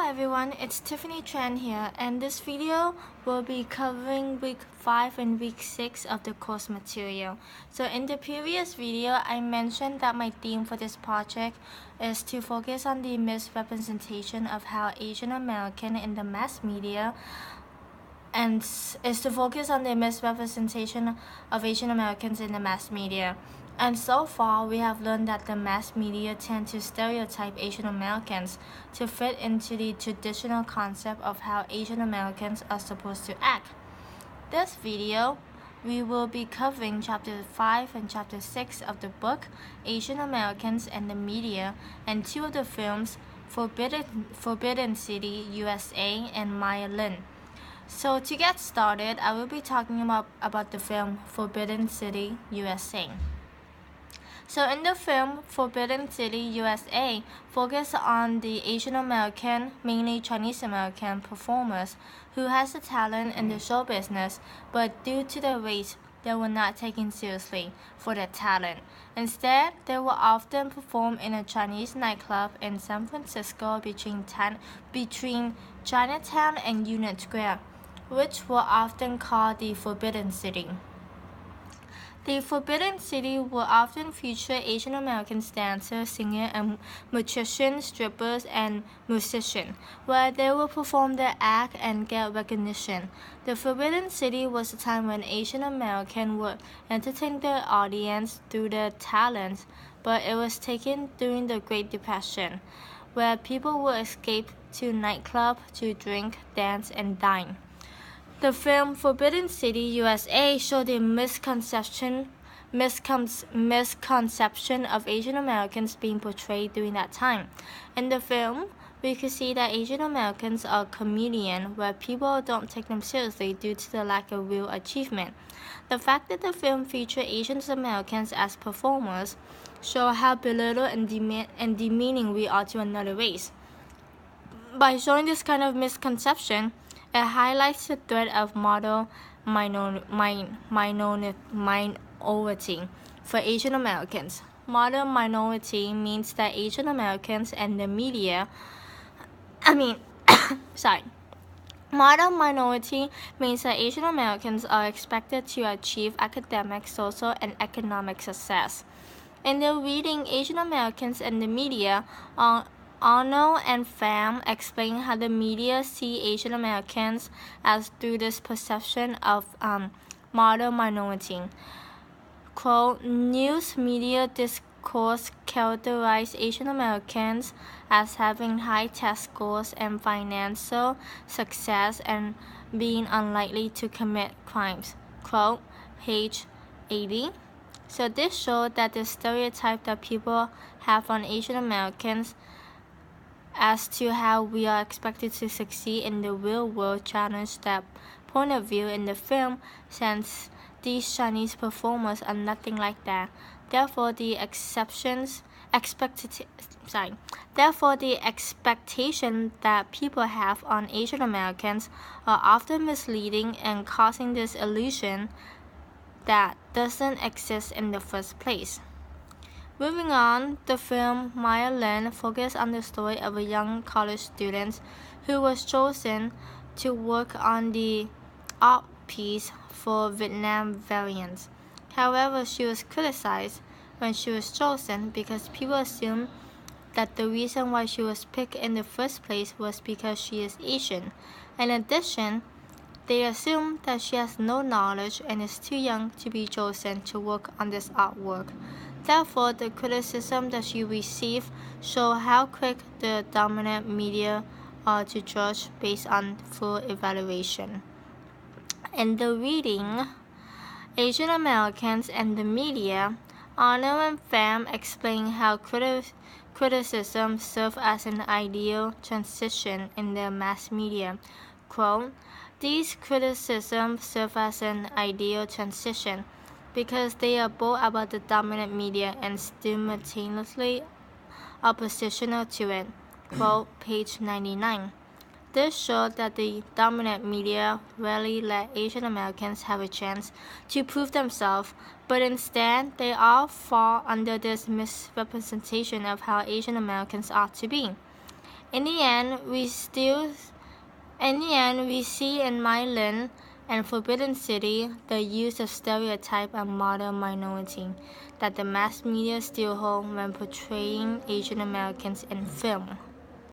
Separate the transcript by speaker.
Speaker 1: Hi everyone, it's Tiffany Tran here, and this video will be covering week 5 and week 6 of the course material. So in the previous video, I mentioned that my theme for this project is to focus on the misrepresentation of how Asian American in the mass media and is to focus on the misrepresentation of Asian Americans in the mass media. And so far, we have learned that the mass media tend to stereotype Asian Americans to fit into the traditional concept of how Asian Americans are supposed to act. This video, we will be covering Chapter 5 and Chapter 6 of the book, Asian Americans and the Media, and 2 of the films, Forbidden City, USA, and Maya Lin. So to get started, I will be talking about the film Forbidden City, USA. So in the film Forbidden City, USA, focus on the Asian American, mainly Chinese American performers who has the talent in the show business, but due to their race, they were not taken seriously for their talent. Instead, they will often perform in a Chinese nightclub in San Francisco between Chinatown and Union Square, which were often called the Forbidden City. The Forbidden City will often feature Asian American dancers, singers, and magicians, strippers, and musicians, where they will perform their act and get recognition. The Forbidden City was a time when Asian Americans would entertain their audience through their talents, but it was taken during the Great Depression, where people would escape to nightclubs to drink, dance, and dine. The film Forbidden City, USA showed the misconception of Asian Americans being portrayed during that time. In the film, we could see that Asian Americans are comedians where people don't take them seriously due to the lack of real achievement. The fact that the film featured Asian Americans as performers show how belittled and demeaning we are to another race. By showing this kind of misconception, it highlights the threat of model minority for Asian Americans. Model minority means that Asian Americans and the media, Model minority means that Asian Americans are expected to achieve academic, social, and economic success. In the reading Asian Americans and the Media, Arnold and Pham explain how the media see Asian Americans as through this perception of model minority. Quote, news media discourse characterize Asian Americans as having high test scores and financial success and being unlikely to commit crimes. Quote, page 80. So this showed that the stereotype that people have on Asian Americans as to how we are expected to succeed in the real world challenge that point of view in the film, since these Chinese performers are nothing like that. Therefore, the expectation that people have on Asian Americans are often misleading and causing this illusion that doesn't exist in the first place. Moving on, the film Maya Lin focused on the story of a young college student who was chosen to work on the art piece for Vietnam variants. However, she was criticized when she was chosen because people assumed that the reason why she was picked in the first place was because she is Asian. In addition, they assume that she has no knowledge and is too young to be chosen to work on this artwork. Therefore, the criticism that she received show how quick the dominant media are to judge based on full evaluation. In the reading, Asian Americans and the Media, Arnold and Pham explain how criticism serves as an ideal transition in the mass media. Quote, these criticisms serve as an ideal transition because they are both about the dominant media and simultaneously oppositional to it. Quote, page 99. This showed that the dominant media rarely let Asian Americans have a chance to prove themselves, but instead they all fall under this misrepresentation of how Asian Americans ought to be. In the end, we see in Mylan and Forbidden City the use of stereotype and model minority that the mass media still hold when portraying Asian Americans in film.